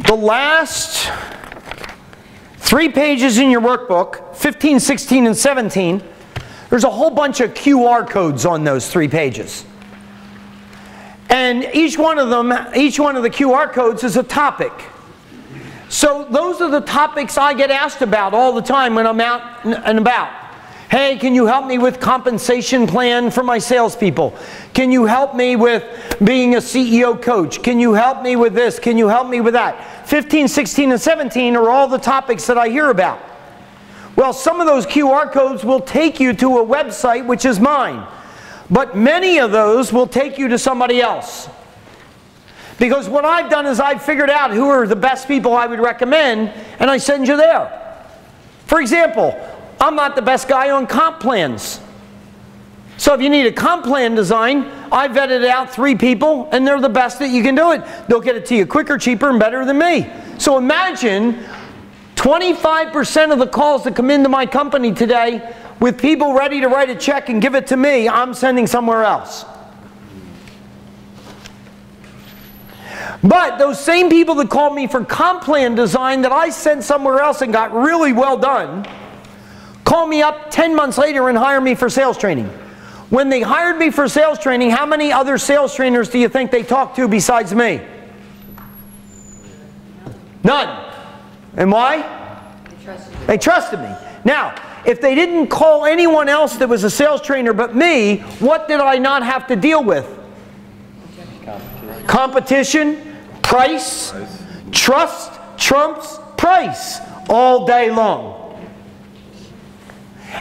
The last 3 pages in your workbook, 15, 16, and 17, there's a whole bunch of QR codes on those 3 pages. And each one of the QR codes is a topic. So those are the topics I get asked about all the time when I'm out and about. Hey, can you help me with compensation plan for my salespeople? Can you help me with being a CEO coach? Can you help me with this? Can you help me with that? 15, 16, and 17 are all the topics that I hear about. Well, some of those QR codes will take you to a website, which is mine. But many of those will take you to somebody else. Because what I've done is I've figured out who are the best people I would recommend, and I send you there. For example, I'm not the best guy on comp plans. So if you need a comp plan design, I vetted out 3 people, and they're the best that you can do it. They'll get it to you quicker, cheaper, and better than me. So imagine 25% of the calls that come into my company today with people ready to write a check and give it to me, I'm sending somewhere else. But those same people that called me for comp plan design that I sent somewhere else and got really well done, call me up 10 months later and hire me for sales training. When they hired me for sales training, how many other sales trainers do you think they talked to besides me? None. And why? They trusted me. Now, if they didn't call anyone else that was a sales trainer but me, what did I not have to deal with? Competition, price, trust trumps price all day long.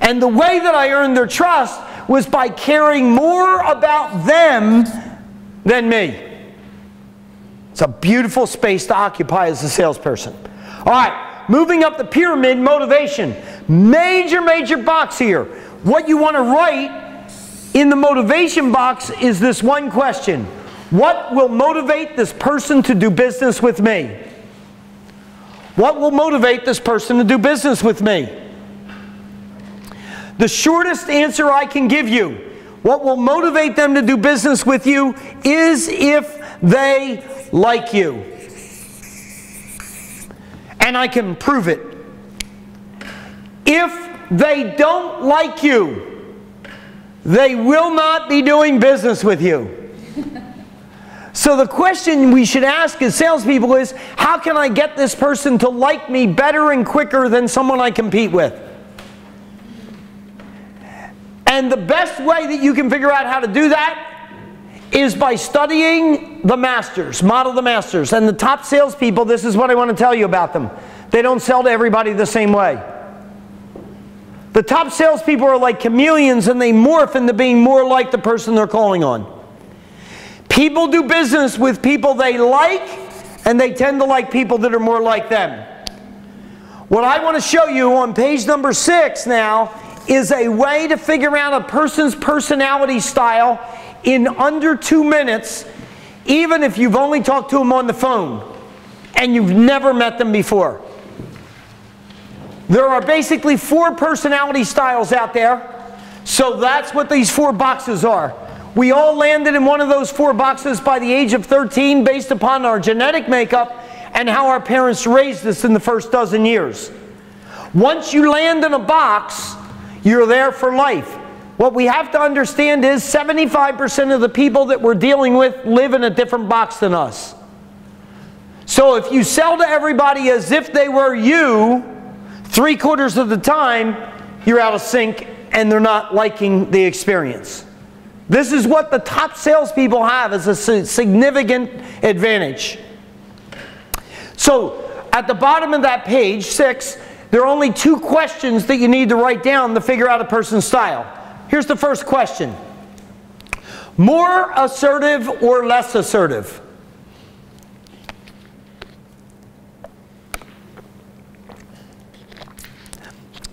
And the way that I earned their trust was by caring more about them than me. It's a beautiful space to occupy as a salesperson. All right, moving up the pyramid, motivation. Major box here. What you want to write in the motivation box is this one question. What will motivate this person to do business with me? What will motivate this person to do business with me? The shortest answer I can give you, what will motivate them to do business with you is if they like you. And I can prove it. If they don't like you, they will not be doing business with you. So the question we should ask as salespeople is, how can I get this person to like me better and quicker than someone I compete with? And the best way that you can figure out how to do that is by studying the masters, model the masters. And the top salespeople, this is what I want to tell you about them. They don't sell to everybody the same way. The top salespeople are like chameleons, and they morph into being more like the person they're calling on. People do business with people they like, and they tend to like people that are more like them. What I want to show you on page number 6 now is a way to figure out a person's personality style in under 2 minutes, even if you've only talked to them on the phone and you've never met them before. There are basically 4 personality styles out there, so that's what these 4 boxes are. We all landed in one of those 4 boxes by the age of 13 based upon our genetic makeup and how our parents raised us in the first dozen years. Once you land in a box, you're there for life. What we have to understand is 75% of the people that we're dealing with live in a different box than us. So if you sell to everybody as if they were you, 3/4 of the time, you're out of sync and they're not liking the experience. This is what the top salespeople have as a significant advantage. So at the bottom of that page, 6, there are only 2 questions that you need to write down to figure out a person's style. Here's the first question. More assertive or less assertive?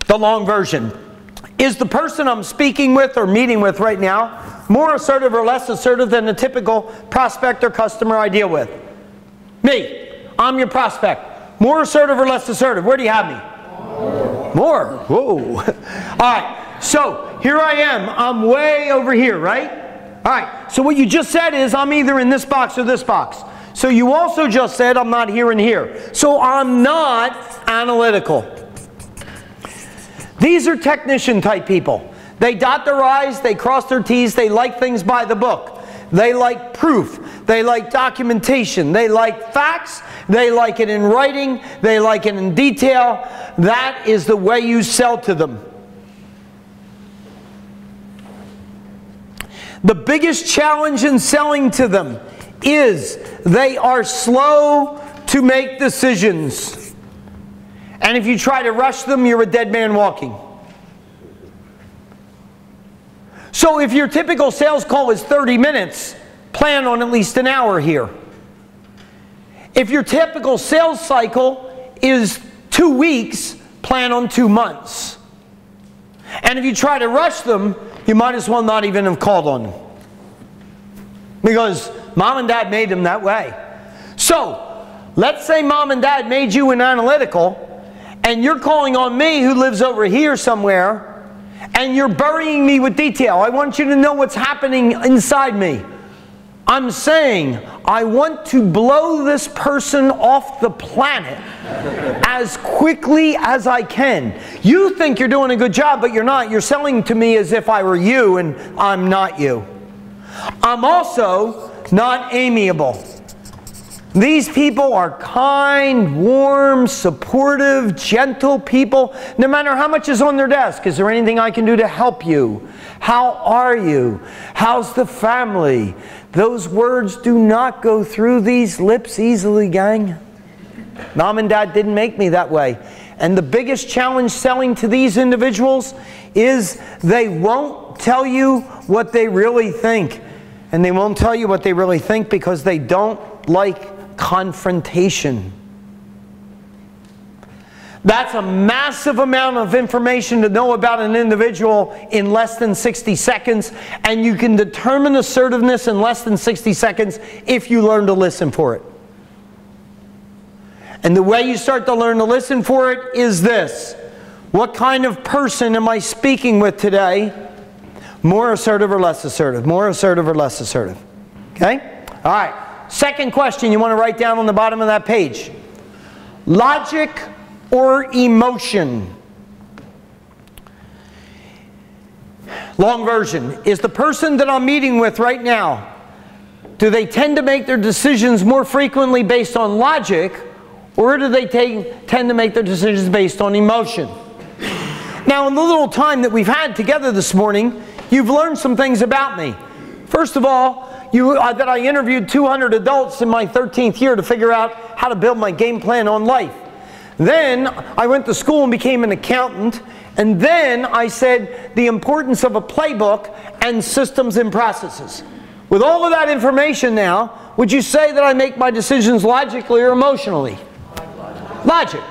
The long version. Is the person I'm speaking with or meeting with right now more assertive or less assertive than the typical prospect or customer I deal with? Me. I'm your prospect. More assertive or less assertive? Where do you have me? More. Whoa. All right. So here I am. I'm way over here, right? All right. So what you just said is I'm either in this box or this box. So you also just said, I'm not here and here. So I'm not analytical. These are technician type people. They dot their I's, they cross their T's, they like things by the book. They like proof. They like documentation. They like facts. They like it in writing. They like it in detail. That is the way you sell to them. The biggest challenge in selling to them is they are slow to make decisions. And if you try to rush them, you're a dead man walking. So if your typical sales call is 30 minutes, plan on at least an hour here. If your typical sales cycle is 2 weeks, plan on 2 months. And if you try to rush them, you might as well not even have called on them. Because mom and dad made them that way. So, let's say mom and dad made you an analytical, and you're calling on me who lives over here somewhere, and you're burying me with detail. I want you to know what's happening inside me. I'm saying, I want to blow this person off the planet as quickly as I can. You think you're doing a good job, but you're not. You're selling to me as if I were you, and I'm not you. I'm also not amiable. These people are kind, warm, supportive, gentle people. No matter how much is on their desk, is there anything I can do to help you? How are you? How's the family? Those words do not go through these lips easily, gang. Mom and dad didn't make me that way. And the biggest challenge selling to these individuals is they won't tell you what they really think. And they won't tell you what they really think because they don't like confrontation. That's a massive amount of information to know about an individual in less than 60 seconds, and you can determine assertiveness in less than 60 seconds if you learn to listen for it. And the way you start to learn to listen for it is this. What kind of person am I speaking with today? More assertive or less assertive? More assertive or less assertive? Okay? All right. Second question you want to write down on the bottom of that page. Logic or emotion? Long version. Is the person that I'm meeting with right now, do they tend to make their decisions more frequently based on logic, or do they tend to make their decisions based on emotion? Now, in the little time that we've had together this morning, you've learned some things about me. First of all, that I interviewed 200 adults in my 13th year to figure out how to build my game plan on life. Then I went to school and became an accountant. And then I said the importance of a playbook and systems and processes. With all of that information now, would you say that I make my decisions logically or emotionally? Logic.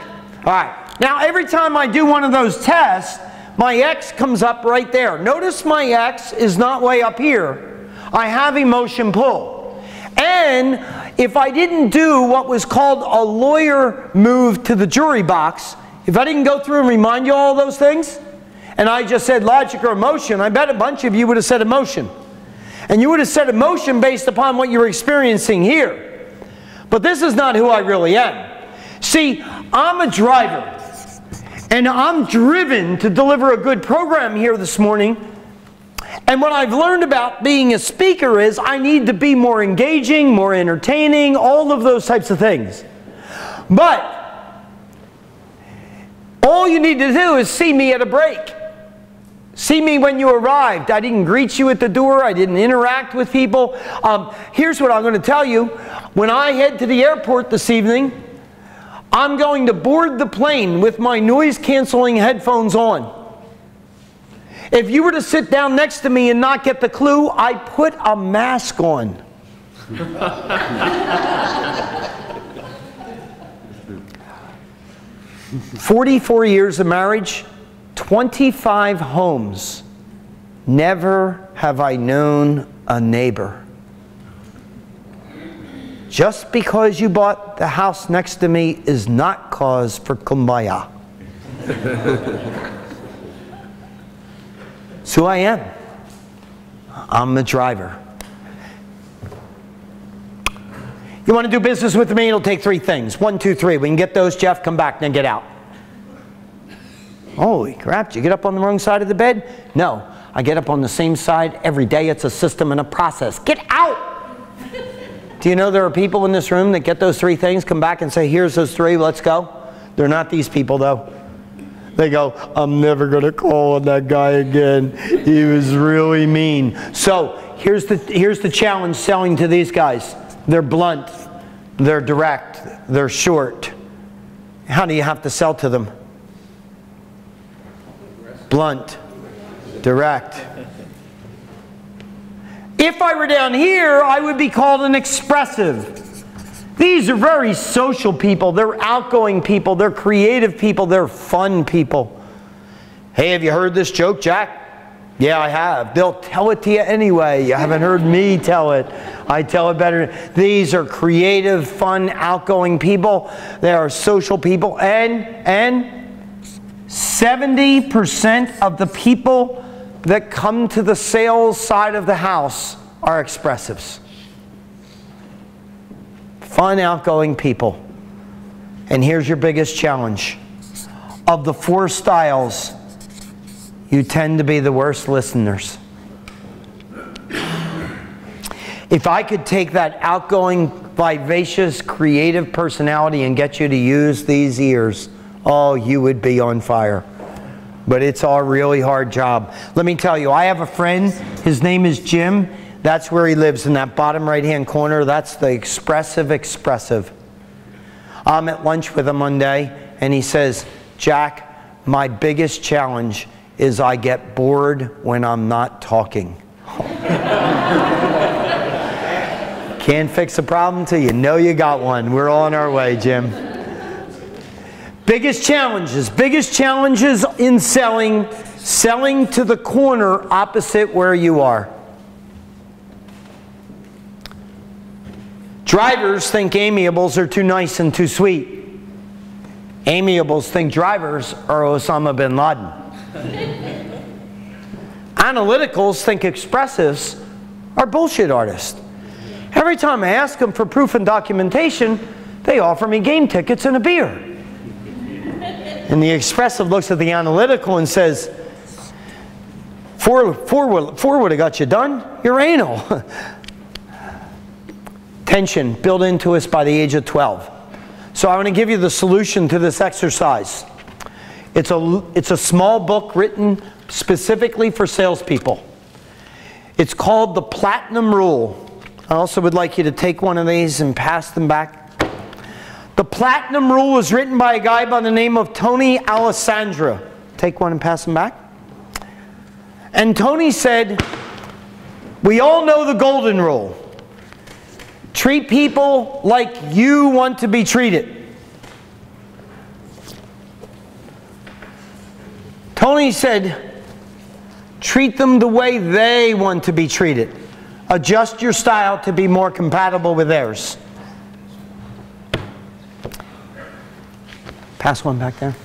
All right. Now every time I do one of those tests, my X comes up right there. Notice my X is not way up here. I have emotion pull. And if I didn't do what was called a lawyer move to the jury box, if I didn't go through and remind you all those things, and I just said logic or emotion, I bet a bunch of you would have said emotion. And you would have said emotion based upon what you're experiencing here. But this is not who I really am. See, I'm a driver. And I'm driven to deliver a good program here this morning. And what I've learned about being a speaker is I need to be more engaging, more entertaining, all of those types of things. But all you need to do is see me at a break. See me when you arrived. I didn't greet you at the door. I didn't interact with people. Here's what I'm going to tell you. When I head to the airport this evening, I'm going to board the plane with my noise-canceling headphones on. If you were to sit down next to me and not get the clue, I put a mask on. 44 years of marriage, 25 homes. Never have I known a neighbor. Just because you bought the house next to me is not cause for kumbaya. It's who I am. I'm the driver. You want to do business with me? It'll take 3 things. 1, 2, 3. We can get those, Jeff. Come back, then get out. Holy crap, did you get up on the wrong side of the bed? No, I get up on the same side every day. It's a system and a process. Get out! Do you know there are people in this room that get those 3 things, come back and say, here's those 3, let's go? They're not these people, though. They go, I'm never going to call on that guy again. He was really mean. So here's the challenge selling to these guys. They're blunt, they're direct, they're short. How do you have to sell to them? Blunt, direct. If I were down here, I would be called an expressive. These are very social people. They're outgoing people. They're creative people. They're fun people. Hey, have you heard this joke, Jack? Yeah, I have. They'll tell it to you anyway. You haven't heard me tell it. I tell it better. These are creative, fun, outgoing people. They are social people. And 70% of the people that come to the sales side of the house are expressives. Fun, outgoing people. And here's your biggest challenge. Of the 4 styles, you tend to be the worst listeners. If I could take that outgoing, vivacious, creative personality and get you to use these ears, oh, you would be on fire. But it's a really hard job. Let me tell you, I have a friend, his name is Jim. That's where he lives, in that bottom right-hand corner. That's the expressive. I'm at lunch with him one day, and he says, Jack, my biggest challenge is I get bored when I'm not talking. Can't fix a problem till you know you got one. We're on our way, Jim. Biggest challenges in selling to the corner opposite where you are. Drivers think amiables are too nice and too sweet. Amiables think drivers are Osama bin Laden. Analyticals think expressives are bullshit artists. Every time I ask them for proof and documentation, they offer me game tickets and a beer. And the expressive looks at the analytical and says, four would have got you done. You're anal. Tension built into us by the age of 12. So I want to give you the solution to this exercise. It's a small book written specifically for salespeople. It's called The Platinum Rule. I also would like you to take one of these and pass them back. The Platinum Rule was written by a guy by the name of Tony Alexandria. Take one and pass them back. And Tony said, we all know the golden rule. Treat people like you want to be treated. Tony said, treat them the way they want to be treated. Adjust your style to be more compatible with theirs. Pass one back there.